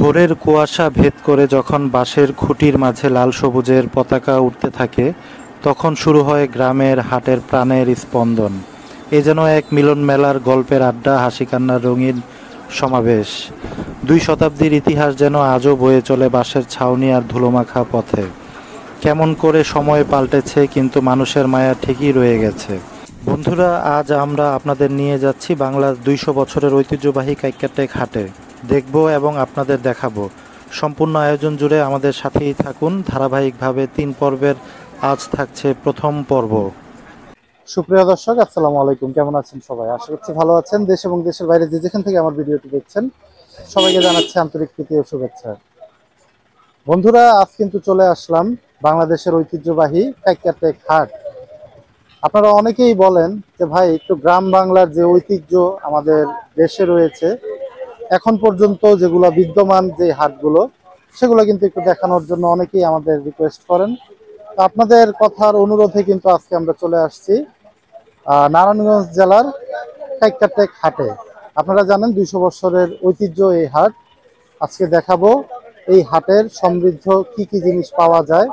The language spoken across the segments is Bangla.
ভোরের কুয়াশা ভেদ করে যখন বাঁশের খুঁটির মাঝে লাল সবুজের পতাকা উঠতে থাকে, তখন শুরু হয় গ্রামের হাটের প্রাণের স্পন্দন। এ যেন এক মিলন মেলার গল্পের আড্ডা, হাসি কান্নার রঙিন সমাবেশ। 2 শতাব্দীর ইতিহাস যেন আজও বয়ে চলে বাঁশের ছাউনি আর ধুলোমাখা পথে। কেমন করে সময় পাল্টেছে, কিন্তু মানুষের মায়া ঠিকই রয়ে গেছে। বন্ধুরা, আজ আমরা আপনাদের নিয়ে যাচ্ছি বাংলার 200 বছরের ঐতিহ্যবাহী কাইক্কাটেক হাটে। দেখব এবং আপনাদের দেখাবো। সম্পূর্ণ আয়োজন জুড়ে আমাদের সাথেই থাকুন। ধারাবাহিকভাবে 3 পর্বের আজ থাকছে প্রথম পর্ব। সুপ্রিয় দর্শক, আসসালামু আলাইকুম। কেমন আছেন সবাই? আশা করছি ভালো আছেন। দেশ এবং দেশের বাইরে যে যেখান থেকে আমার ভিডিওটি দেখছেন, সবাইকে জানাচ্ছি আন্তরিক প্রীতি ও শুভেচ্ছা। বন্ধুরা, আজ কিন্তু চলে আসলাম বাংলাদেশের ঐতিহ্যবাহী কাইক্কাটেক হাট। আপনারা অনেকেই বলেন যে ভাই, একটু গ্রাম বাংলার যে ঐতিহ্য আমাদের দেশে রয়েছে, এখন পর্যন্ত যেগুলো বিদ্যমান যে হাটগুলো, সেগুলো কিন্তু একটু দেখানোর জন্য অনেকেই আমাদের রিকোয়েস্ট করেন। আপনাদের কথার অনুরোধে কিন্তু আজকে আমরা চলে আসছি নারায়ণগঞ্জ জেলার কাইক্কাটেক হাটে। আপনারা জানেন 200 বছরের ঐতিহ্য এই হাট। আজকে দেখাবো এই হাটের সমৃদ্ধ কি কি জিনিস পাওয়া যায়।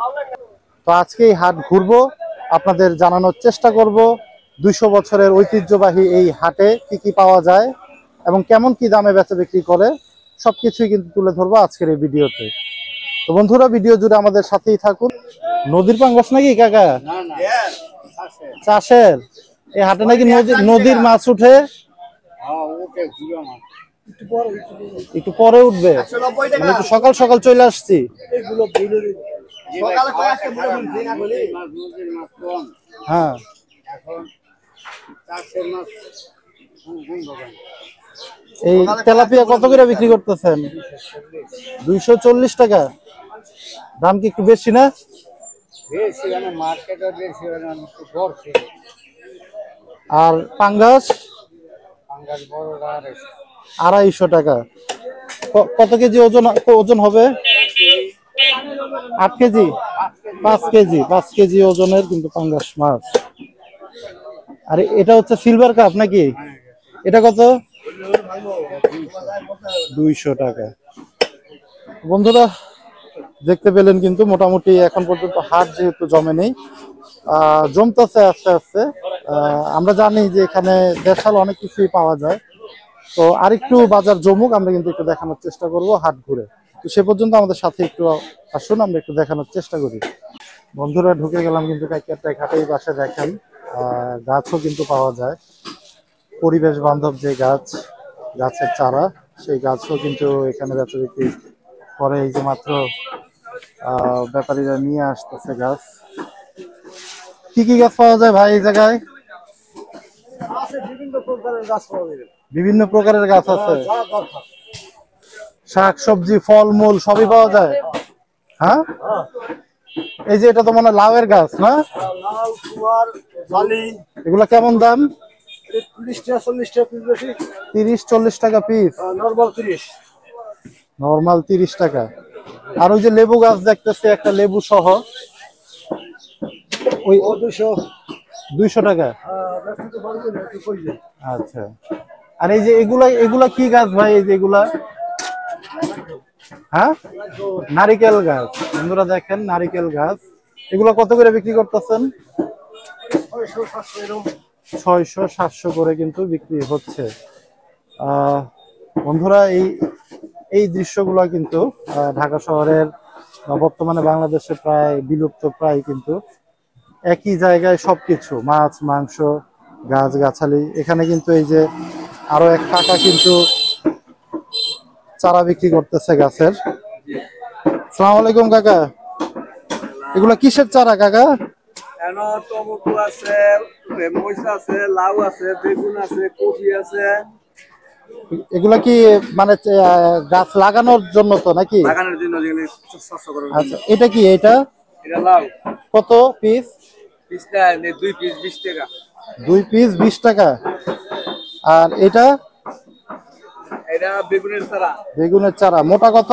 তো আজকে এই হাট ঘুরবো, আপনাদের জানানোর চেষ্টা করব 200 বছরের ঐতিহ্যবাহী এই হাটে কি কি পাওয়া যায় এবং কেমন কি দামে বেচা বিক্রি করে, সবকিছুই কিন্তু তুলে ধরবো আজকের এই ভিডিওতে। তো বন্ধুরা, ভিডিও জুড়ে আমাদের সাথেই থাকুন। নদীর পাঙ্গাস নাকি কাকা? চাষের এই হাটে নাকি নদীর মাছ উঠে? একটু পরে উঠবে, মানে একটু সকাল সকাল চলে আসছি। হ্যাঁ, এই তেলাপিয়া কত করে বিক্রি করতেছেন? 240 টাকা। দাম কি একটু বেশি না? আর পাঙ্গাস? 250 টাকা। কত কেজি ওজন হবে? 8 কেজি? 5 কেজি ওজনের কিন্তু পাঙ্গাস মাছ। আর এটা হচ্ছে সিলভার কাপ নাকি? এটা কত? 200 টাকা। বন্ধুরা, দেখতে পেলেন কিন্তু মোটামুটি এখন পর্যন্ত হাট যেহেতু জমে নেই, জমতেছে আস্তে আস্তে। আমরা জানি যে এখানে দেশাল অনেক কিছুই পাওয়া যায়। তো আরেকটু বাজার জমুক, আমরা কিন্তু একটু দেখানোর চেষ্টা করব হাট ঘুরে। তো সে পর্যন্ত আমাদের সাথে একটু আসুন, আমরা একটু দেখানোর চেষ্টা করি। বন্ধুরা, ঢুকে গেলাম কিন্তু কাইক্কাটেক হাটে। এই পাশে দেখেন গাছও কিন্তু পাওয়া যায়, পরিবেশ বান্ধব যে গাছ, গাছের চারা, সেই গাছও কিন্তু এখানে বেচা বিক্রি করে। এই যে মাত্র ব্যাপারীরা নিয়ে আসতেছে গাছ। কি কি গাছ পাওয়া যায় ভাই এই জায়গায়? বিভিন্ন প্রকারের গাছ আছে, শাক সবজি ফলমূল সবই পাওয়া যায়। হ্যাঁ, এই যে এটা তো মনে হয় লাউয়ের গাছ না? এগুলা কেমন দাম? 30-40 টাকা পিস। নরমাল 30 টাকা। আর ওই যে লেবু গাছ দেখতেছি, একটা লেবু সহ, ওই 200 টাকা। আচ্ছা। আর এই যে এগুলা কি গাছ ভাই? এই যে এগুলা? হ্যাঁ, নারিকেল গাছ। বন্ধুরা দেখেন, নারিকেল গাছ। এগুলা কত করে বিক্রি করতেছেন? 600-700 করে কিন্তু বিক্রি হচ্ছে। বন্ধুরা, এই দৃশ্যগুলো কিন্তু ঢাকা শহরের বর্তমানে বাংলাদেশে প্রায় বিলুপ্ত প্রায়, কিন্তু একই জায়গায় সবকিছু, মাছ মাংস গাছ গাছালি। এখানে কিন্তু এই যে আরো এক কাকা কিন্তু চারা বিক্রি করতেছে গাছের। আসসালামু আলাইকুম কাকা, এগুলা কিসের চারা কাকা? টমেটো আছে, মরিচ আছে, লাউ আছে, বেগুন আছে, কপি আছে। এগুলা কি মানে গাছ লাগানোর জন্য তো নাকি? লাগানোর জন্য। আচ্ছা, এটা কি? এটা লাউ। কত পিস? 2 পিস 20 টাকা। 2 পিস 20 টাকা। আর এটা? এটা বেগুনের চারা। বেগুনের চারা মোটা কত?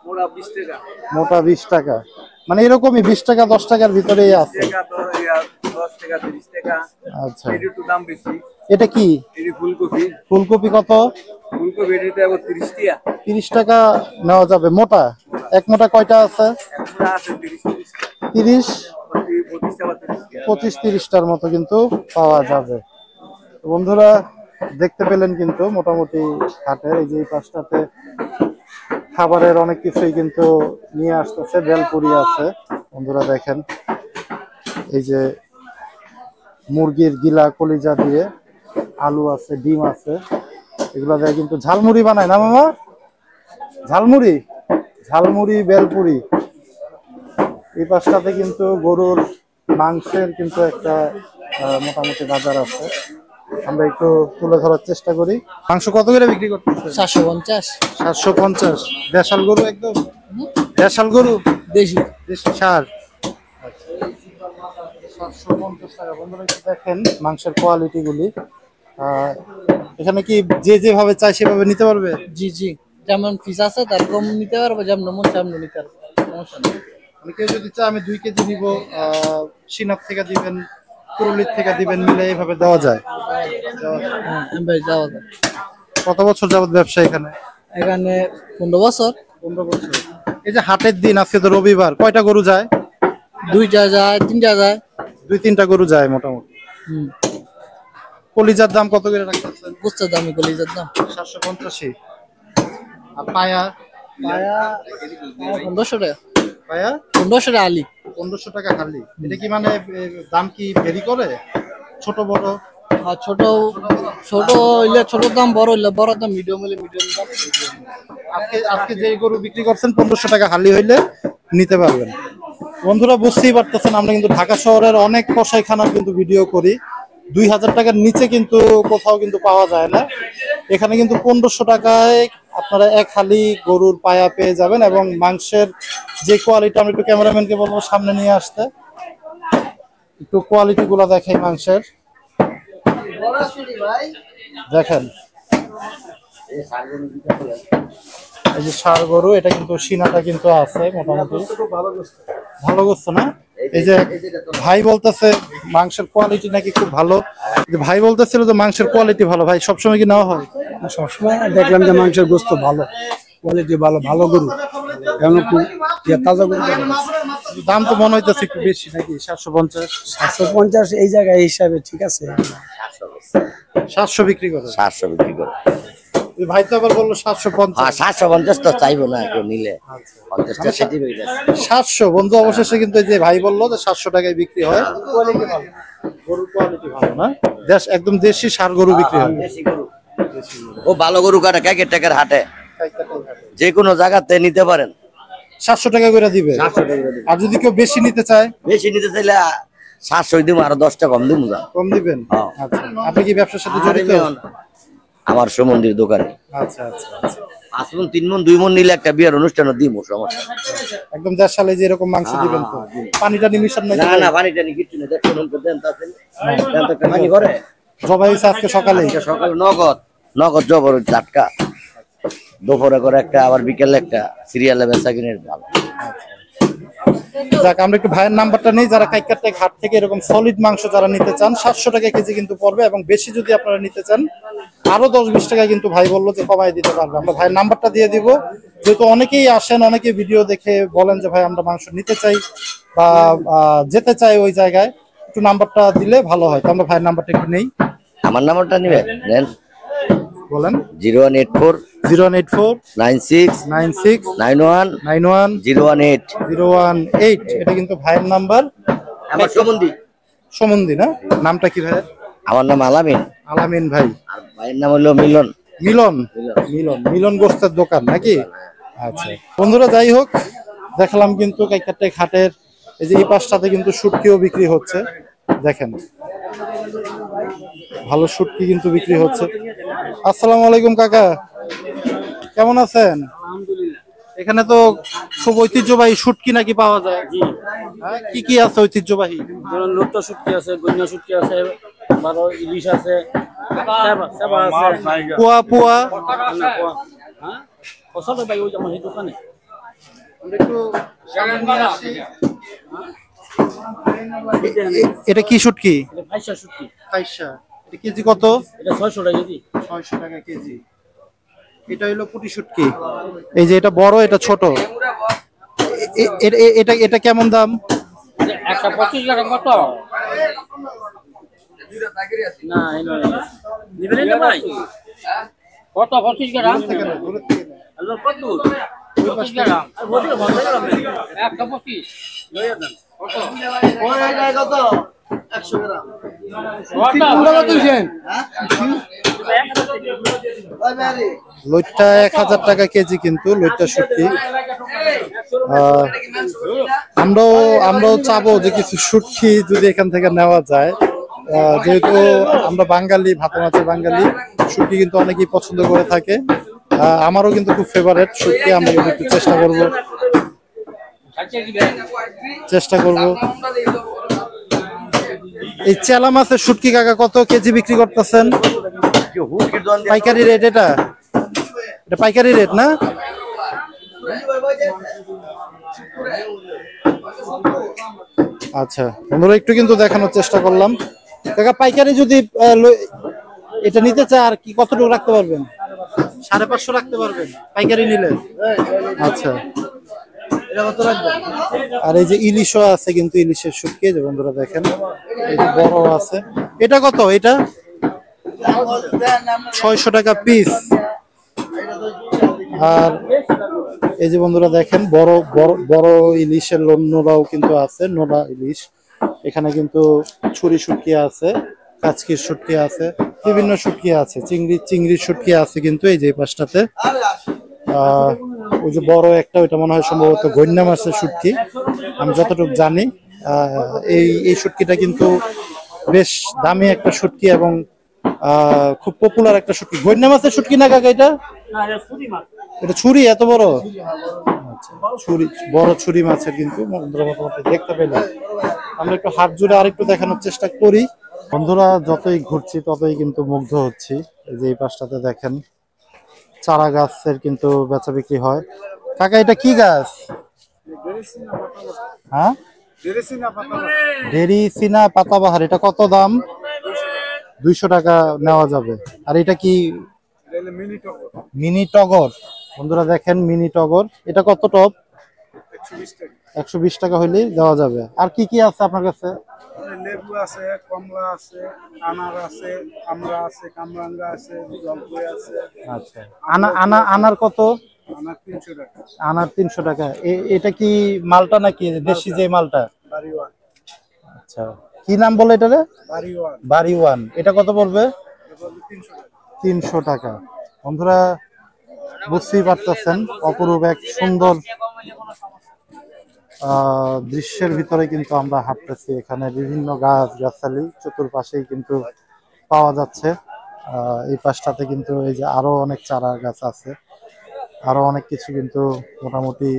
মোটা 20 টাকা। মোটা 20 টাকা। মানে এরকমই 20 টাকা 10 টাকার ভিতরেই আছে। 10 টাকা 30 টাকা। আচ্ছা, এর একটু দাম বেশি। এটা কি? এটা ফুলকপি। ফুলকপি কত? ফুলকপি এটিতে আবার 30 টাকা। 30 টাকা নেওয়া যাবে। মোটা এক মোটা কয়টা আছে? পুরা আছে 30 30 25 টাকা 30 টাকা। 25-30টার মতো কিন্তু পাওয়া যাবে। তো বন্ধুরা দেখতে পেলেন কিন্তু মোটামুটি হাটের এই যে এই পাশটাতে খাবারের অনেক কিছুই কিন্তু নিয়ে আসতেছে। বেলপুরি আছে বন্ধুরা, দেখেন এই যে মুরগির গিলা কলিজা দিয়ে, আলু আছে, ডিম আছে, এগুলো দিয়ে কিন্তু ঝালমুড়ি বানায় না মামা? ঝালমুড়ি, ঝালমুড়ি, বেলপুরি। এই পাশটাতে কিন্তু গরুর মাংসের কিন্তু একটা মোটামুটি বাজার আছে। আমরা একটু তুলে ধরার চেষ্টা করি। মাংস কত করে বিক্রি করতেছে? 750। 750। দেশাল গরু একদম? দেশাল গরু? দেশি। দেশি সার। 750 টাকা। বন্ধুরা একটু দেখেন মাংসের কোয়ালিটি গুলি। এখানে কি যে যেভাবে চায় সেভাবে নিতে পারবে? জি জি, যেমন পিস আছে তারকম নিতে পারবো, যেমন মন তেমন নিতে পারবো, সমস্যা নেই। মানে কেউ যদি চায় আমি 2 কেজি নিব, সিনাপ থেকে দিবেন, পুরুলির থেকে দিবেন, মিলে এইভাবে দেওয়া যায়? হ্যাঁ ভাই, যাওয়া যায়। কত বছর যাবত ব্যবসা এখানে? এখানে 15 বছর। 15 বছর। এই যে হাটের দিন, আজকে তো রবিবার, কয়টা গরু যায়? 2টা যায়, 3টা যায়। 2-3টা গরু যায় মোটামুটি। কলিজার দাম কত করে রাখতেছেন? বুঝতে দামি কলিজার দাম 750। আর পায়া? পায়া 1500 টাকা। পায়া 1500 টাকা আলি। 1500 টাকা খালি। এটা কি মানে দাম কি ভেরি করে? ছোট বড়? আর ছোট ছোট হইলে ছোট দাম, বড় হইলে বড় দাম, মিডিয়াম হইলে মিডিয়াম দাম। আজকে আজকে যে গরু বিক্রি করছেন 1500 টাকা হালি হইলে নিতে পারবেন। বন্ধুরা বুঝতেই পারতেছেন, আমরা কিন্তু ঢাকা শহরের অনেক কসাইখানার কিন্তু ভিডিও করি। 2000 টাকার নিচে কিন্তু কোথাও কিন্তু পাওয়া যায় না। এখানে কিন্তু 1500 টাকায় আপনারা এক হালি গরুর পায়া পেয়ে যাবেন। এবং মাংসের যে কোয়ালিটি, আমি একটু ক্যামেরাম্যানকে বলবো সামনে নিয়ে আসতে, একটু কোয়ালিটি গুলা দেখাই মাংসের। দেখেন এই যে ষাঁড় গরু, এটা কিন্তু সিনাটা কিন্তু আছে মোটামুটি ভালো গোস্ত না? এই যে ভাই বলতেছে মাংসের কোয়ালিটি নাকি খুব ভালো। ভাই বলতেছিল যে মাংসের কোয়ালিটি ভালো। ভাই সবসময় কি নেওয়া হয়? সবসময় দেখলাম যে মাংসের গোস্ত ভালো, কোয়ালিটি ভালো, ভালো গরু, এমন তাজা গরু। দাম তো মনে হইতেছে একটু বেশি নাকি? 750। 750 এই জায়গায় হিসাবে ঠিক আছে। 700 বিক্রি করে? 700 বিক্রি করে। ওই ভাই তো আবার বললো 750। হ্যাঁ 750 তো চাইবো না, কেউ নিলে 50টা সেটি হয়ে যাচ্ছে। 700 বন্ধু, অবশেষে কিন্তু এই যে ভাই বললো যে 700 টাকায় বিক্রি হয়। কোয়ালিটি ভালো, গরুর কোয়ালিটি ভালো না? দেশ একদম দেশি ষাঁড় গরু বিক্রি হয়। দেশি গরু। ও ভালো গরু কাটা কাকের টাকার হাটে যে কোনো জায়গাতে নিতে পারেন। 700 টাকা করে দিবে। 700 টাকা করে দিবে। আর যদি কেউ বেশি নিতে চায়? বেশি নিতে চাইলে 700 দিব, আরো 10টা কম দিব। কম দিবেন? হ্যাঁ। আচ্ছা, আপনি কি ব্যবসার সাথে জড়িত? আমার সমন্দির দোকানে আচ্ছা আচ্ছা আচ্ছা। 5 মণ 3 মণ 2 মণ নিলে একটা বিয়ের অনুষ্ঠানও দিব, সমস্যা একদম দেশালে যে এরকম মাংস দিবেন তো? পানিটা নিমিশন নাকি? না না, পানি টানি কিছু না, দেখুন দেন তাতে দেন তো একটা পানি করে। জবাই হইছে আজকে সকালে? সকালে নগদ জবর টাটকা, দুপুরে করে একটা, আবার বিকেলে একটা, সিরিয়ালে বেচা কিনে ভালো। যাক, আমরা একটু ভাইয়ের নাম্বারটা নেই। যারা কাইকারটেক হাট থেকে এরকম সলিড মাংস যারা নিতে চান, 700 টাকা কেজি কিন্তু পড়বে। এবং বেশি যদি আপনারা নিতে চান আরো 10-20 টাকা কিন্তু ভাই বললো যে কমাই দিতে পারবে। আমরা ভাইয়ের নাম্বারটা দিয়ে দিব, যেহেতু অনেকেই আসেন, অনেকেই ভিডিও দেখে বলেন যে ভাই আমরা মাংস নিতে চাই বা যেতে চাই ওই জায়গায়, একটু নাম্বারটা দিলে ভালো হয়। তো আমরা ভাইয়ের নাম্বারটা একটু নেই। আমার নাম্বারটা নিবেন, নেন। বলেন। 0184 0184 96 96 91 91 018। 018। এটা কিন্তু ভাইয়ের নাম্বার। আমার সম্বন্ধী সমন্দি না? নামটা কি ভাইয়ের? আমার নাম আলামিন। আলামিন ভাই। আর ভাইয়ের নাম হলো মিলন। মিলন। মিলন মিলন গোস্তের দোকান নাকি? আচ্ছা বন্ধুরা, যাই হোক, দেখলাম কিন্তু কাইকারটেক হাটের এই যে এই পাশটাতে কিন্তু শুটকিও বিক্রি হচ্ছে। দেখেন ভালো শুটকি কিন্তু বিক্রি হচ্ছে। আসসালামু আলাইকুম কাকা, কেমন আছেন? এখানে তো খুব ঐতিহ্যবাহী শুটকি নাকি পাওয়া যায়? হ্যাঁ, কি কি আছে ঐতিহ্যবাহী? লোট্টা শুটকি আছে, গইনা শুটকি আছে, বারো ইলিশ আছে, পোয়া পোয়া। হ্যাঁ ফসল ভাই ওই আমার সেই দোকানে। এটা কি শুটকি? ফাইসা শুটকি। ফাইসা। এটা কেজি কত? এটা 600 টাকা কেজি। 600 টাকা কেজি। এটা হলো পুঁটি শুটকি। এই যে এটা বড়, এটা ছোট। এটা এটা কেমন দাম? একটা 25 গ্রাম কত? না নিবেন না ভাই, কত 25 গ্রাম? আল্লাহ কত 25 গ্রাম একটা 25 লইয়া দেন। কত ওই এটা কত 100 গ্রাম লইট্টা 1000 টাকা কেজি, কিন্তু লইট্টা শুটকি। আমরাও চাবো যে কিছু শুটকি যদি এখান থেকে নেওয়া যায়, যেহেতু আমরা বাঙালি, ভাত মাছের বাঙালি, শুটকি কিন্তু অনেকেই পছন্দ করে থাকে। আমারও কিন্তু খুব ফেভারিট শুটকি। আমরা কিন্তু একটু চেষ্টা করব। এই চেলা মাছের শুটকি কাকা কত কেজি বিক্রি করতেছেন? পাইকারি রেট? এটা পাইকারি রেট না? আচ্ছা বন্ধুরা, একটু কিন্তু দেখানোর চেষ্টা করলাম। কাকা পাইকারি যদি এটা নিতে চায় আর কি কতটুকু রাখতে পারবেন? 550 রাখতে পারবেন পাইকারি নিলে? আচ্ছা। আর এই যে ইলিশও আছে, কিন্তু ইলিশের শুটকি যে বন্ধুরা দেখেন, এই যে বড় আছে। এটা কত? এটা 600 টাকা পিস। আর এই যে বন্ধুরা দেখেন, বড় বড় বড় ইলিশের নোলাও কিন্তু আছে, নোলা ইলিশ। এখানে কিন্তু ছুরি শুটকি আছে, কাচকির শুটকি আছে, বিভিন্ন শুটকি আছে, চিংড়ির শুটকি আছে কিন্তু এই যে পাশটাতে। ওই যে বড় একটা, ওইটা মনে হয় সম্ভবত গইন্না মাছের শুটকি আমি যতটুকু জানি। এই শুটকিটা কিন্তু বেশ দামি একটা শুটকি এবং খুব পপুলার একটা শুটকি। গইন্না মাছের শুটকি না কাকা এটা? এটা ছুরি এত বড়? আচ্ছা, ছুরি, বড় ছুরি মাছের কিন্তু বন্ধুরা মোটামুটি দেখতে পেলাম। আমরা একটু হাত জুড়ে আরেকটু দেখানোর চেষ্টা করি। বন্ধুরা যতই ঘুরছি ততই কিন্তু মুগ্ধ হচ্ছি। এই যে এই পাশটাতে দেখেন চারা গাছের কিন্তু বেচা বিক্রি হয়। কাকা এটা কি গাছ? হ্যাঁ, ডেরিসিনা পাতাবাহার। এটা কত দাম? 200 টাকা নেওয়া যাবে। আর এটা কি? মিনি টগর। বন্ধুরা দেখেন মিনি টগর। এটা কত টপ? 120 টাকা হইলেই দেওয়া যাবে। আর কি কি আছে আপনার কাছে? লেবু আছে, কমলা আছে, আনার আছে, আমড়া আছে, কামরাঙ্গা আছে, জলপাই আছে। আচ্ছা, আনার কত? আনার 300 টাকা। আনার 300 টাকা। এটা কি মালটা নাকি দেশি যে মালটা? বাড়িওয়ান। আচ্ছা, কি নাম বলে এটারে? বাড়িওয়ান। বাড়িওয়ান। এটা কত পড়বে? 300 টাকা। 300 টাকা। বন্ধুরা বুঝতেই পারতেছেন, অপরূপ এক সুন্দর দৃশ্যের ভিতরে কিন্তু আমরা হাঁটতেছি। এখানে বিভিন্ন গাছ গাছালি চতুর্পাশেই কিন্তু পাওয়া যাচ্ছে। এই পাশটাতে কিন্তু এই যে আরো অনেক চারা গাছ আছে, আরো অনেক কিছু কিন্তু মোটামুটি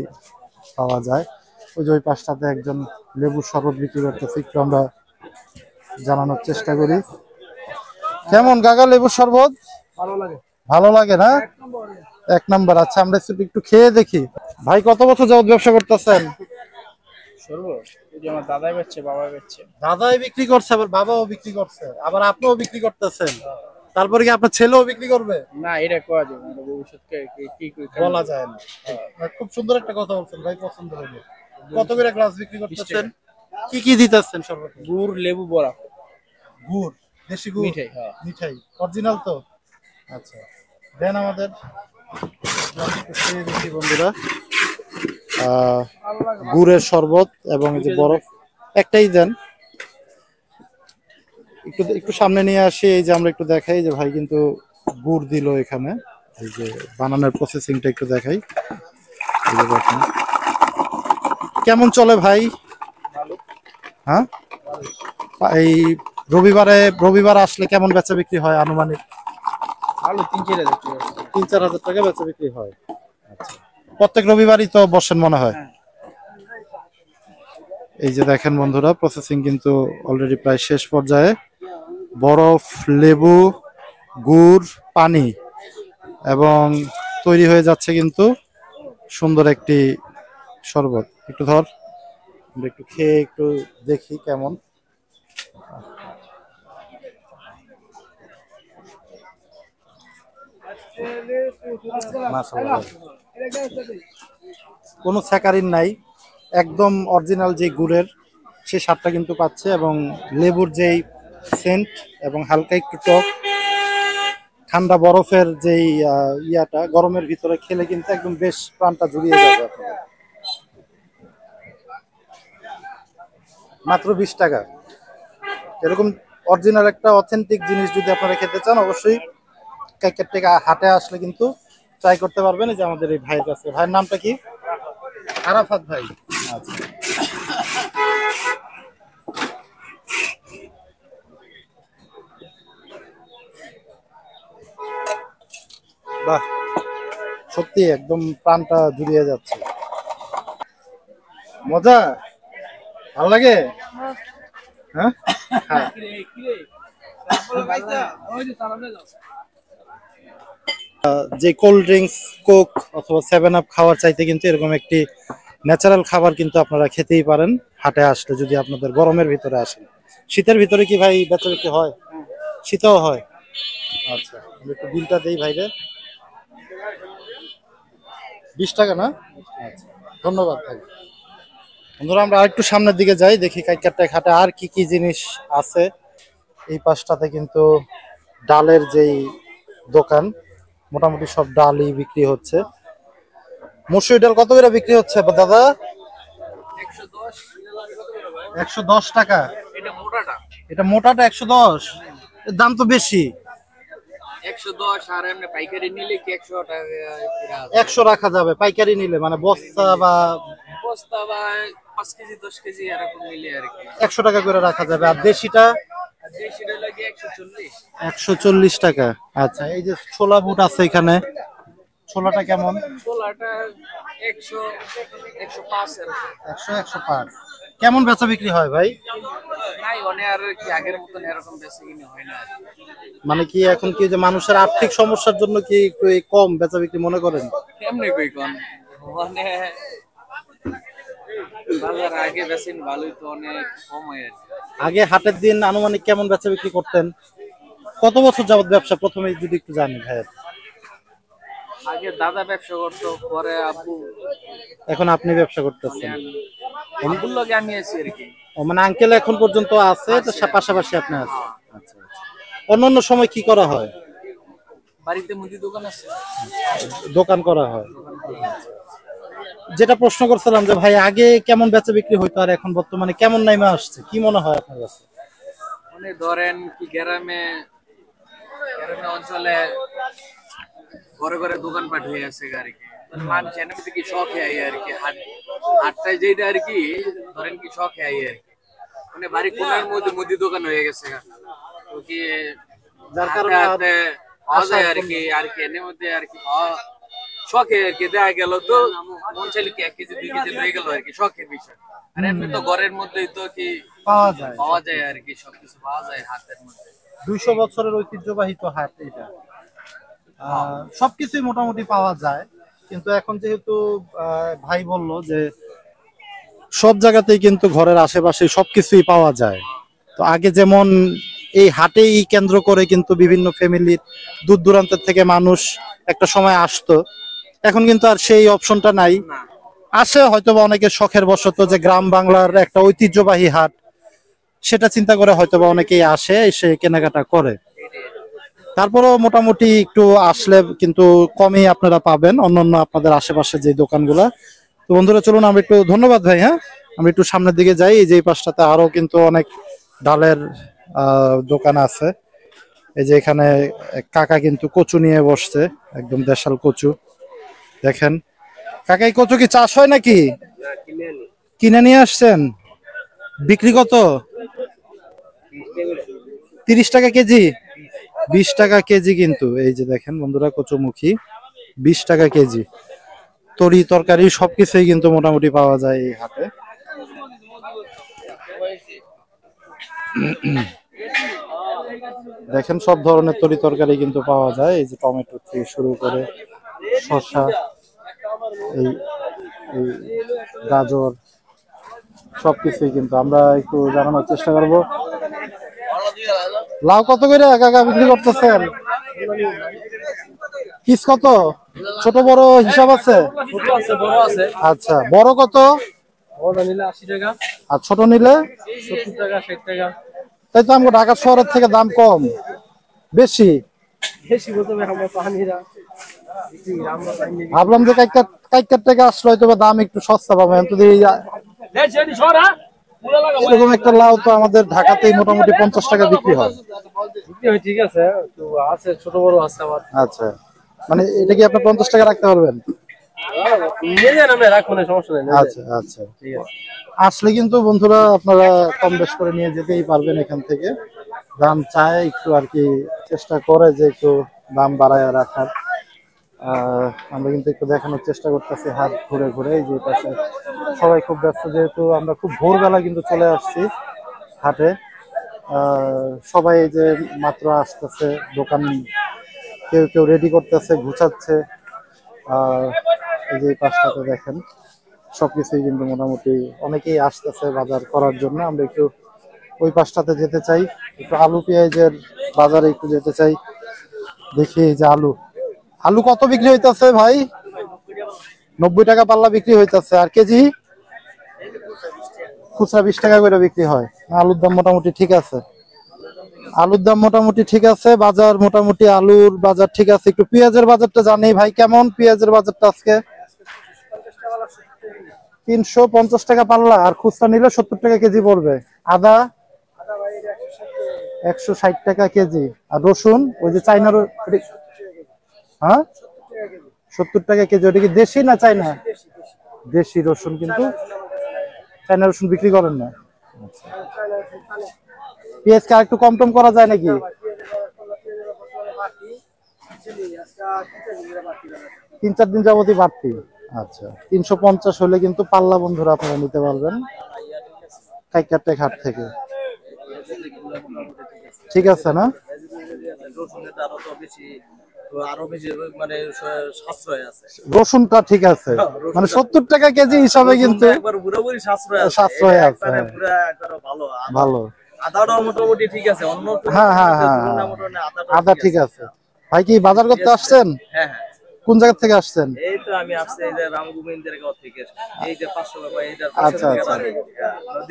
পাওয়া যায়। ওই যে ওই পাশটাতে একজন লেবুর শরবত বিক্রি করতেছে, একটু আমরা জানানোর চেষ্টা করি। কেমন কাকা লেবুর শরবত? ভালো লাগে না? 1 নাম্বার। আচ্ছা, আমরা একটু খেয়ে দেখি। ভাই কত বছর যাবত ব্যবসা করতেছেন? দাদাই বেচছে, বাবা বেচছে। দাদাই বিক্রি করছে, আবার বাবাও বিক্রি করছে, আবার আপনিও বিক্রি করতেছেন। তারপরে কি আপনার ছেলেও বিক্রি করবে? না এটা কোয়া যাবে না, ভবিষ্যৎকে কি বলা যায় না। খুব সুন্দর একটা কথা বলছেন ভাই, পছন্দ হলো। কত করে গ্লাস বিক্রি করতেছেন? কি কি দিতেছেন সর্বত? গুড়, লেবু, বড়া। গুড়, দেশি গুড়, মিঠাই, হ্যাঁ। মিঠাই অরিজিনাল তো? আচ্ছা, দেন আমাদের দেখি বন্ধুরা। গুড়ের শরবত এবং এই যে বরফ একটাই দেন। একটু একটু সামনে নিয়ে আসি, এই যে আমরা একটু দেখাই যে ভাই কিন্তু গুড় দিল এখানে। এই যে বানানোর প্রসেসিংটা একটু দেখাই। এই যে দেখেন কেমন চলে ভাই? হ্যাঁ, এই রবিবার আসলে কেমন বেচা বিক্রি হয় আনুমানিক? ভালো 3-4 হাজার টাকা বেচা বিক্রি হয়। আচ্ছা, প্রত্যেক রবিবারই তো বসেন মনে হয়? এই যে দেখেন বন্ধুরা, প্রসেসিং কিন্তু অলরেডি প্রায় শেষ পর্যায়ে। বরফ, লেবু, গুড়, পানি এবং তৈরি হয়ে যাচ্ছে কিন্তু সুন্দর একটি শরবত। একটু ধর, আমরা একটু খেয়ে একটু দেখি কেমন। মাশাআল্লাহ। কোনো স্যাকারিন নাই, একদম অরিজিনাল যে গুড়ের সেই স্বাদটা কিন্তু পাচ্ছে, এবং লেবুর যেই সেন্ট এবং হালকা একটু টক, ঠান্ডা বরফের যেই ইয়াটা গরমের ভিতরে খেলে কিন্তু একদম বেশ প্রাণটা জুড়িয়ে যাবে আপনার। মাত্র 20 টাকা। এরকম অরিজিনাল একটা অথেন্টিক জিনিস যদি আপনারা খেতে চান, অবশ্যই কাইকের থেকে হাটে আসলে কিন্তু ট্রাই করতে পারবেন। এই যে আমাদের এই ভাইয়ের কাছে, ভাইয়ের নামটা কি? আরাফাত ভাই। আচ্ছা, বাহ, সত্যি একদম প্রাণটা জুড়িয়ে যাচ্ছে। মজা, ভালো লাগে। হ্যাঁ, হ্যাঁ। যে কোল্ড ড্রিঙ্কস, কোক অথবা 7 আপ খাওয়ার চাইতে কিন্তু এরকম একটি ন্যাচারাল খাবার কিন্তু আপনারা খেতেই পারেন হাটে আসলে, যদি আপনাদের গরমের ভিতরে আসেন। শীতের ভিতরে কি ভাই বেচা বিক্রি হয়? শীতেও হয়। আচ্ছা, আমি একটু বিলটা দেই ভাইরে। 20 টাকা না? আচ্ছা, ধন্যবাদ ভাই। বন্ধুরা, আমরা আরেকটু সামনের দিকে যাই, দেখি কাইকারটায় হাটে আর কি কি জিনিস আছে। এই পাশটাতে কিন্তু ডালের যেই দোকান, মোটামুটি সব ডালই বিক্রি হচ্ছে। মসুর ডাল কত করে বিক্রি হচ্ছে দাদা? 110 টাকা। এটা মোটাটা 110, দাম তো বেশি। 110 আর এমনি পাইকারি নিলে কি 100 টাকা 100 রাখা যাবে পাইকারি নিলে, মানে বস্তা বা বস্তা বা 5 কেজি 10 কেজি এরকম নিলে আর কি 100 টাকা করে রাখা যাবে। আর দেশিটা? দেশিটা লাগে 140। 140 টাকা। আচ্ছা, এই যে ছোলা বুট আছে এখানে, ছোলাটা কেমন? ছোলাটা 100 105 এরকম। 100 105। কেমন বেচা বিক্রি হয় ভাই? নাই অনেক আর কি আগের মতন এরকম বেশি কিনে হয় না। মানে কি এখন কি যে মানুষের আর্থিক সমস্যার জন্য কি একটু কম বেচা বিক্রি মনে করেন? কেমনে কই কোন মানে বাজার আগে বেশি ভালোই তো অনেক কম হয় আর কি। আগে হাটের দিন আনুমানিক কেমন বেচা বিক্রি করতেন? কত বছর যাবত ব্যবসা, প্রথমে যদি একটু জানি ভাই। আগে দাদা ব্যবসা করতো, পরে আব্বু, এখন আপনি ব্যবসা করতেছেন? আব্বুর লগে আমি আছি আর কি। ও মানে আঙ্কেল এখন পর্যন্ত আছে, তো পাশাপাশি আপনি আছেন। আচ্ছা, অন্যান্য সময় কি করা হয়? বাড়িতে মুদি দোকান আছে, দোকান করা হয়। যেটা প্রশ্ন করছিলাম যে ভাই আগে কেমন বেচা বিক্রি হইতো আর এখন বর্তমানে কেমন নাইমা আসছে, কি মনে হয় আপনার কাছে? মানে ধরেন কি গ্রামে অঞ্চলে ঘরে ঘরে দোকান পাট হয়ে আছে আর কি, মানুষ এনে কি শখে আই আর কি, হাটটায় যেটা আর কি ধরেন কি শখে আই আর কি, মানে বাড়ি কোনার মধ্যে মুদি দোকান হয়ে গেছে তো কি যার কারণে পাওয়া যায় আর কি এর মধ্যে আর কি শখে আর কি দেয়া গেল তো মন চাইলে কি 1 কেজি 2 কেজি লয়ে গেল আর কি, শখের বিষয়। আর এমনি তো ঘরের মধ্যেই তো কি পাওয়া যায় আর কি, সবকিছু পাওয়া যায় হাতের মধ্যে। 200 বছরের ঐতিহ্যবাহী তো হাট এটা, সবকিছুই মোটামুটি পাওয়া যায়। কিন্তু এখন যেহেতু ভাই বলল যে সব জায়গাতেই কিন্তু ঘরের আশেপাশে সবকিছুই পাওয়া যায়, তো আগে যেমন এই হাটেই কেন্দ্র করে কিন্তু বিভিন্ন ফ্যামিলির দূর দূরান্তের থেকে মানুষ একটা সময় আসতো, এখন কিন্তু আর সেই অপশনটা নাই। আসে হয়তো বা অনেকে শখের বশত, যে গ্রাম বাংলার একটা ঐতিহ্যবাহী হাট, সেটা চিন্তা করে হয়তো বা অনেকেই আসে, এসে কেনাকাটা করে। তারপরেও মোটামুটি একটু আসলে কিন্তু কমই আপনারা পাবেন অন্যান্য আপনাদের আশেপাশে যে দোকানগুলা। তো বন্ধুরা চলুন আমরা একটু, ধন্যবাদ ভাই, হ্যাঁ আমরা একটু সামনের দিকে যাই। এই যে পাশটাতে আরো কিন্তু অনেক ডালের দোকান আছে। এই যে এখানে কাকা কিন্তু কচু নিয়ে বসছে, একদম দেশাল কচু। দেখেন কাকা, এই কচু কি চাষ হয় নাকি? কিনে নিয়ে আসছেন? বিক্রি কত? 30 টাকা কেজি? 20 টাকা কেজি কিন্তু। এই যে দেখেন বন্ধুরা, কচুমুখী 20 টাকা কেজি। তরি তরকারি সবকিছুই কিন্তু মোটামুটি পাওয়া যায় এই হাটে। দেখেন সব ধরনের তরি তরকারি কিন্তু পাওয়া যায়। এই যে টমেটো থেকে শুরু করে শসা, এই গাজর, সবকিছুই কিন্তু আমরা একটু জানানোর চেষ্টা করব। লাউ কত করে কাকা বিক্রি করতেছেন? পিস কত? ছোট বড় হিসাব আছে? ছোট আছে, বড় আছে। আচ্ছা, বড় কত? বড় নিলে 80 টাকা, আর ছোট নিলে 70 টাকা, 60 টাকা। তাই তো আমাকে ঢাকা শহরের থেকে দাম কম বেশি। বেশি বলতে আমরা পানিরা আমরা পাইনি। ভাবলাম যে কাইকার থেকে আসলে হয়তো বা দাম একটু সস্তা পাবেন। যদি এরকম একটা লাউ তো আমাদের ঢাকাতেই মোটামুটি 50 টাকা বিক্রি হয়। ঠিক আছে, তো আছে ছোট বড় আছে আমার। আচ্ছা, মানে এটা কি আপনি 50 টাকা রাখতে পারবেন? নিয়ে যান, আমি রাখবো না, সমস্যা নেই। আচ্ছা আচ্ছা, ঠিক আছে। আসলে কিন্তু বন্ধুরা আপনারা কম বেশ করে নিয়ে যেতেই পারবেন এখান থেকে। দাম চায় একটু আর কি, চেষ্টা করে যে একটু দাম বাড়ায় রাখার। আমরা কিন্তু একটু দেখানোর চেষ্টা করতেছি হাত ঘুরে ঘুরে। এই যে পাশে সবাই খুব ব্যস্ত, যেহেতু আমরা খুব ভোরবেলা কিন্তু চলে আসছি হাটে। সবাই এই যে মাত্র আসতেছে, দোকান কেউ কেউ রেডি করতেছে, গুছাচ্ছে। এই যে পাশটাতে দেখেন সবকিছুই কিন্তু মোটামুটি অনেকেই আসতেছে বাজার করার জন্য। আমরা একটু ওই পাশটাতে যেতে চাই, একটু আলু পেঁয়াজের বাজারে একটু যেতে চাই। দেখি এই যে আলু, আলু কত বিক্রি হইতেছে ভাই? 90 টাকা পাল্লা বিক্রি হইতেছে। আর কেজি খুচরা 20 টাকা করে বিক্রি হয়। আলুর দাম মোটামুটি ঠিক আছে, আলুর দাম মোটামুটি ঠিক আছে। বাজার মোটামুটি আলুর বাজার ঠিক আছে। একটু পেঁয়াজের বাজারটা জানি ভাই, কেমন পেঁয়াজের বাজারটা আজকে? 350 টাকা পাল্লা, আর খুচরা নিলে 70 টাকা কেজি পড়বে। আদা 160 টাকা কেজি। আর রসুন ওই যে চাইনার, হ্যাঁ 70 টাকা কেজি। ওটা কি দেশি না চাইনা? দেশি রসুন, কিন্তু চাইনা রসুন বিক্রি করেন না। পেঁয়াজ কি একটু কম টম করা যায় নাকি? 3-4 দিন যাবতই বাড়তি। আচ্ছা, 350 হলে কিন্তু পাল্লা বন্ধুরা আপনারা নিতে পারবেন কাইকারটেক হাট থেকে। ঠিক আছে না? রসুনটা ঠিক আছে, মানে 70 টাকা কেজি হিসাবে কিন্তু সাশ্রয় আছে, ভালো। আদাটাও মোটামুটি ঠিক আছে, অন্য হ্যাঁ হ্যাঁ হ্যাঁ, আদা ঠিক আছে। ভাই কি বাজার করতে আসছেন? হ্যাঁ হ্যাঁ, কোন জায়গা থেকে আসছেন? এই তো আমি আসছি এই যে রামগোবিন্দের গাঁও থেকে, এই যে 500 টাকা এইটা। আচ্ছা আচ্ছা,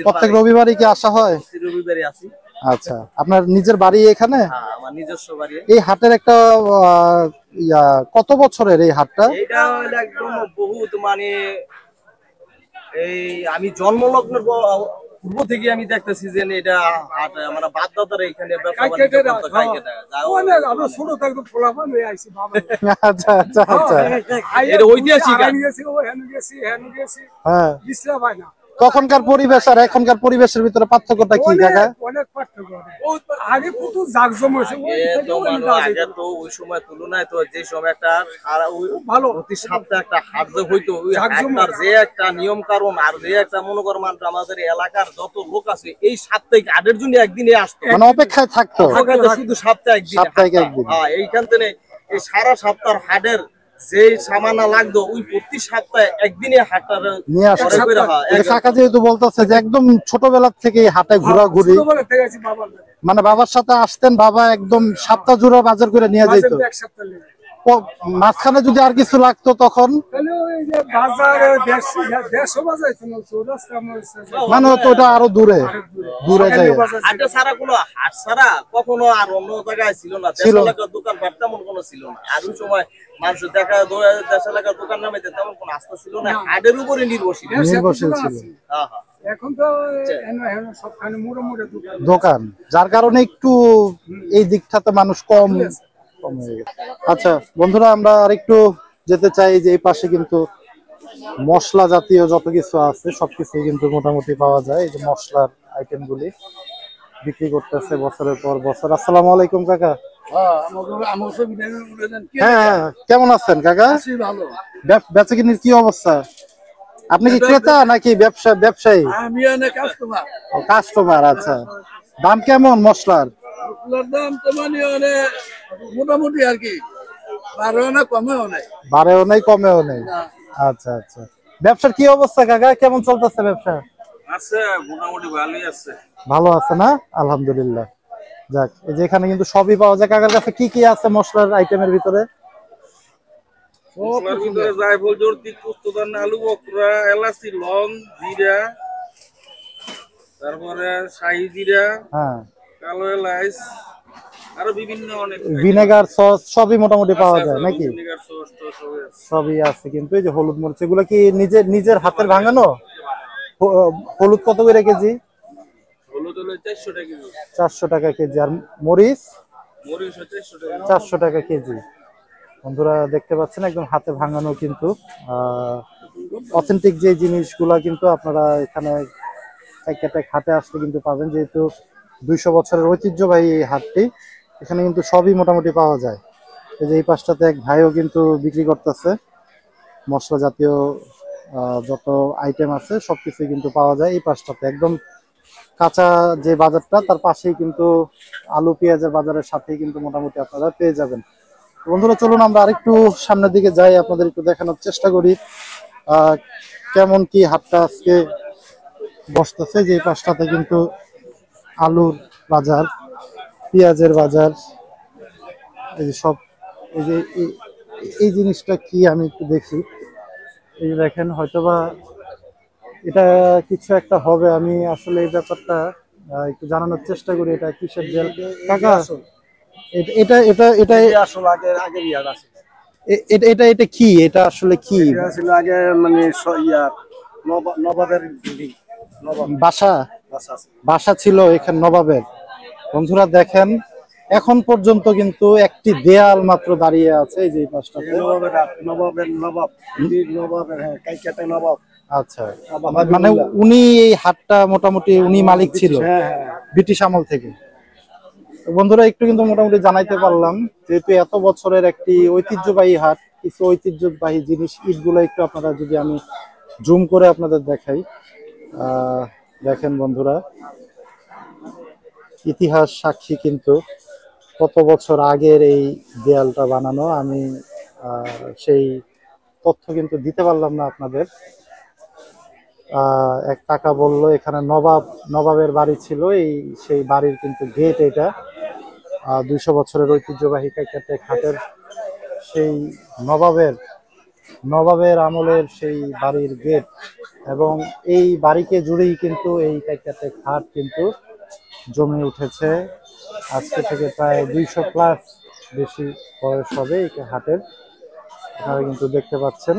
প্রত্যেক রবিবারই কি আসা হয়? রবিবারে আসি। আচ্ছা, আপনার নিজের বাড়ি এখানে? হ্যাঁ, আমার নিজস্ব বাড়ি। এই হাটের একটা কত বছরের এই হাটটা? এইটা হলো একদম বহুত, মানে এই আমি জন্মলগ্নের পূর্ব থেকে আমি দেখতেছি যে এটা হাট, মানে বাপ দাদারা এখানে ব্যবসা বাণিজ্য করতো। আমরা ছোট থাকতে ফলাফল হয়ে আইছি বাবা। আচ্ছা আচ্ছা আচ্ছা, এটা ঐতিহাসিক। হ্যাঁ। বিশ্রাম হয় না। তখনকার পরিবেশ আর এখনকার পরিবেশের ভিতরে পার্থক্যটা কি কাকা? অনেক পার্থক্য। আগে কত জাকজমক হয়েছে, আগে তো ওই সময় তুলনায় তো যে সময় একটা ভালো প্রতি সপ্তাহে একটা হাট যে হইতো, ওই হাটটার যে একটা নিয়ম কারণ আর যে একটা মনে কর আমাদের এলাকার যত লোক আছে এই সাপ্তাহিক হাটের জন্য একদিনে আসতো, মানে অপেক্ষায় থাকতো শুধু সপ্তাহে একদিন। হ্যাঁ, এইখান থেকে এই সারা সপ্তাহ হাটের যে সামানা লাগতো ওই প্রতি সপ্তাহে একদিনে হাটটা নিয়ে আসছে। কাকা যেহেতু বলতেছে যে একদম ছোটবেলা থেকে হাটে ঘোরাঘুরি, মানে বাবার সাথে আসতেন, বাবা একদম সপ্তাহ জুড়ে বাজার করে নিয়ে যেত। মাঝখানে যদি আর কিছু লাগতো তখন মানে তো ওটা আরো দূরে দূরে যায়। হাটে ছাড়া কোনো হাট ছাড়া কখনো আর অন্য জায়গায় ছিল না, দেশ এলাকার দোকান পাট তেমন কোনো ছিল না। আর ওই সময় মানুষ দেখা দেশ এলাকার দোকান নামে তেমন কোনো আস্থা ছিল না, হাটের উপরে নির্ভরশীল ছিল। হ্যাঁ হ্যাঁ, এখন তো সবখানে মোড়ে মোড়ে দোকান, যার কারণে একটু এই দিকটাতে মানুষ কম হয়ে গেছে। আচ্ছা বন্ধুরা, আমরা আরেকটু যেতে চাই যে এই পাশে কিন্তু মশলা জাতীয় যত কিছু আছে সবকিছু কিন্তু মোটামুটি পাওয়া যায়। এই যে মশলার আইটেম গুলি বিক্রি করতেছে বছরের পর বছর। আসসালামু আলাইকুম কাকা। হ্যাঁ, কেমন আছেন কাকা? বেচা কিনির কি অবস্থা? আপনি কি ক্রেতা নাকি ব্যবসায়ী? আমি কাস্টমার। আচ্ছা, দাম কেমন মশলার? দাম তো মানে মোটামুটি আর কি, বাড়েও না কমেও নাই। বাড়েও নেই কমেও নেই। আচ্ছা আচ্ছা, ব্যবসার কি অবস্থা কাকা? কেমন চলতেছে ব্যবসা? আছে মোটামুটি ভালোই আছে। ভালো আছে না? আলহামদুলিল্লাহ। যাক, এই যে এখানে কিন্তু সবই পাওয়া যায়। কাকার কাছে কি কি আছে মশলার আইটেমের ভিতরে? মশলার ভিতরে জায়ফল, জর্দি, পোস্তদান, আলু বকরা, এলাচি, লং, জিরা, তারপরে শাহি জিরা, হ্যাঁ, কালো এলাচ, আরো বিভিন্ন অনেক ভিনেগার সস সবই মোটামুটি পাওয়া যায় নাকি? ভিনেগার সস টস সবই আছে। সবই আছে, কিন্তু এই যে হলুদ মরিচ এগুলো কি নিজের নিজের হাতের ভাঙানো? হলুদ কত করে কেজি? হলুদ হলো 400 টাকা কেজি, 400 টাকা কেজি। আর মরিচ মরিচ 400 টাকা। 400 টাকা কেজি। বন্ধুরা দেখতে পাচ্ছেন একদম হাতে ভাঙানো, কিন্তু অথেন্টিক যে জিনিসগুলা কিন্তু আপনারা এখানে হাটে আসলে কিন্তু পাবেন, যেহেতু 200 বছরের ঐতিহ্যবাহী এই হাটটি, এখানে কিন্তু সবই মোটামুটি পাওয়া যায়। এই যে এই পাশটাতে এক ভাইও কিন্তু বিক্রি করতেছে মশলা জাতীয় যত আইটেম আছে সবকিছুই কিন্তু পাওয়া যায় এই পাশটাতে। একদম কাঁচা যে বাজারটা তার পাশেই কিন্তু আলু পেঁয়াজের বাজারের সাথেই কিন্তু মোটামুটি আপনারা পেয়ে যাবেন। বন্ধুরা চলুন আমরা আরেকটু সামনের দিকে যাই, আপনাদের একটু দেখানোর চেষ্টা করি কেমন কি হাটটা আজকে বসতেছে। যে পাশটাতে কিন্তু আলুর বাজার, পেঁয়াজের বাজার, এই যে সব, এই যে এই জিনিসটা কি আমি একটু দেখি। এই যে দেখেন, হয়তোবা এটা কিছু একটা হবে, আমি আসলে এই ব্যাপারটা একটু জানানোর চেষ্টা করি। এটা কিসের জেল কাকা? এটা এটা এটা আসলে আগে ইয়ার আছে, এটা এটা এটা কি? এটা আসলে কি? এটা ছিল আগে মানে ইয়ার নবাবের বিল্ডিং, নবাব বাসা বাসা আছে। বাসা ছিল এখানে নবাবের। বন্ধুরা দেখেন, এখন পর্যন্ত কিন্তু একটি দেয়াল মাত্র দাঁড়িয়ে আছে এই যে এই পাশটাতে। নবাবের হ্যাঁ, কাইকাটা নবাব। আচ্ছা, মানে উনি এই হাটটা মোটামুটি উনি মালিক ছিল ব্রিটিশ আমল থেকে। তো বন্ধুরা একটু কিন্তু মোটামুটি জানাইতে পারলাম, যেহেতু এত বছরের একটি ঐতিহ্যবাহী হাট, কিছু ঐতিহ্যবাহী জিনিস ইটগুলো একটু আপনারা যদি আমি জুম করে আপনাদের দেখাই, দেখেন বন্ধুরা, ইতিহাস সাক্ষী কিন্তু কত বছর আগের এই দেয়ালটা বানানো। আমি সেই তথ্য কিন্তু দিতে পারলাম না আপনাদের। এক কাকা বললো এখানে নবাবের বাড়ি ছিল, এই সেই বাড়ির কিন্তু গেট এটা। 200 বছরের ঐতিহ্যবাহী কাইকাটেক হাটের সেই নবাবের আমলের সেই বাড়ির গেট, এবং এই বাড়িকে জুড়েই কিন্তু এই কাইকাটেক হাট কিন্তু জমে উঠেছে। আজকে থেকে প্রায় 200 প্লাস বেশি বয়স হবে এই হাটের। আপনারা কিন্তু দেখতে পাচ্ছেন।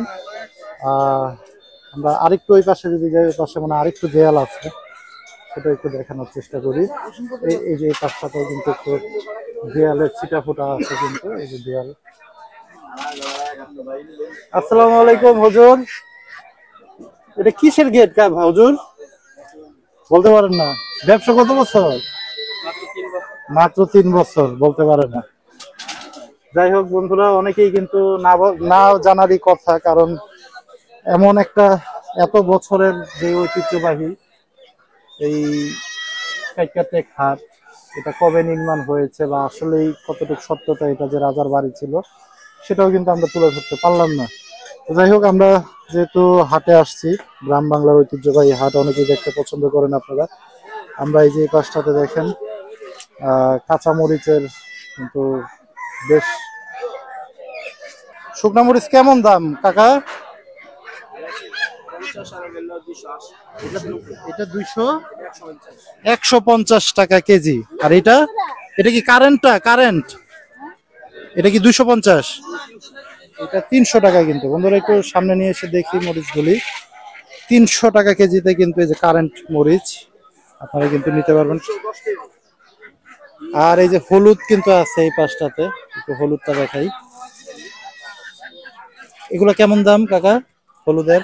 আমরা আরেকটু ওই পাশে যদি যাই, ওই পাশে মানে আরেকটু দেয়াল আছে, সেটা একটু দেখানোর চেষ্টা করি। এই যে এই পাশটাতেও কিন্তু একটু দেয়ালের ছিটা ফোটা আছে, কিন্তু এই যে দেয়াল। আসসালামু আলাইকুম হুজুর, এটা কিসের গেট হুজুর? বলতে পারেন না? ব্যবসা কত বছর? মাত্র 3 বছর, বলতে পারে না। যাই হোক বন্ধুরা, অনেকেই কিন্তু না জানারই কথা, কারণ এমন একটা এত বছরের যে ঐতিহ্যবাহী এই কাইকাটেক হাট, এটা কবে নির্মাণ হয়েছে বা আসলেই কতটুকু সত্যতা এটা যে রাজার বাড়ি ছিল, সেটাও কিন্তু আমরা তুলে ধরতে পারলাম না। তো যাই হোক, আমরা যেহেতু হাটে আসছি, গ্রাম বাংলার ঐতিহ্যবাহী হাট অনেকেই দেখতে পছন্দ করেন আপনারা। আমরা এই যে এই পাশটাতে দেখেন কাঁচা মরিচের কিন্তু বেশ। শুকনা মরিচ কেমন দাম কাকা? এটা 150 টাকা কেজি। আর এটা কি কারেন্ট? এটা কি 250? এটা 300 টাকা। কিন্তু বন্ধুরা একটু সামনে নিয়ে এসে দেখি মরিচগুলি, 300 টাকা কেজিতে কিন্তু এই যে কারেন্ট মরিচ আপনারা কিন্তু নিতে পারবেন। আর এই যে হলুদ কিন্তু আছে এই পাশটাতে, একটু হলুদটা দেখাই। এগুলো কেমন দাম কাকা হলুদের?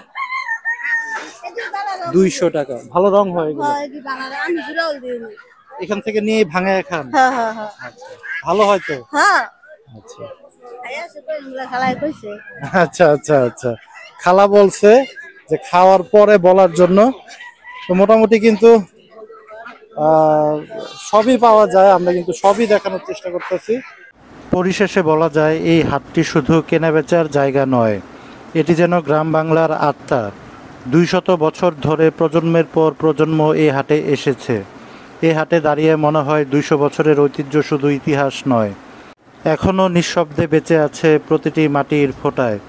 200 টাকা। ভালো রং হয় এগুলো? এখান থেকে নিয়ে ভাঙায় খান? আচ্ছা, ভালো হয় তো? আচ্ছা আচ্ছা আচ্ছা আচ্ছা, খালা বলছে যে খাওয়ার পরে বলার জন্য। তো মোটামুটি কিন্তু সবই পাওয়া যায়, আমরা কিন্তু সবই দেখানোর চেষ্টা করতেছি। পরিশেষে বলা যায় এই হাটটি শুধু কেনাবেচার জায়গা নয়, এটি যেন গ্রাম বাংলার আত্মা। 200 বছর ধরে প্রজন্মের পর প্রজন্ম এই হাটে এসেছে। এই হাটে দাঁড়িয়ে মনে হয় 200 বছরের ঐতিহ্য শুধু ইতিহাস নয়, এখনও নিঃশব্দে বেঁচে আছে প্রতিটি মাটির ফোঁটায়।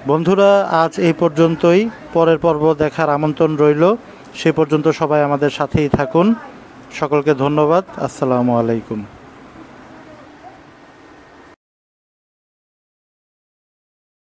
বন্ধুরা, আজ এই পর্যন্তই। পরের পর্ব দেখার আমন্ত্রণ রইল। সে পর্যন্ত সবাই আমাদের সাথেই থাকুন। সকলকে ধন্যবাদ। আসসালামু আলাইকুম।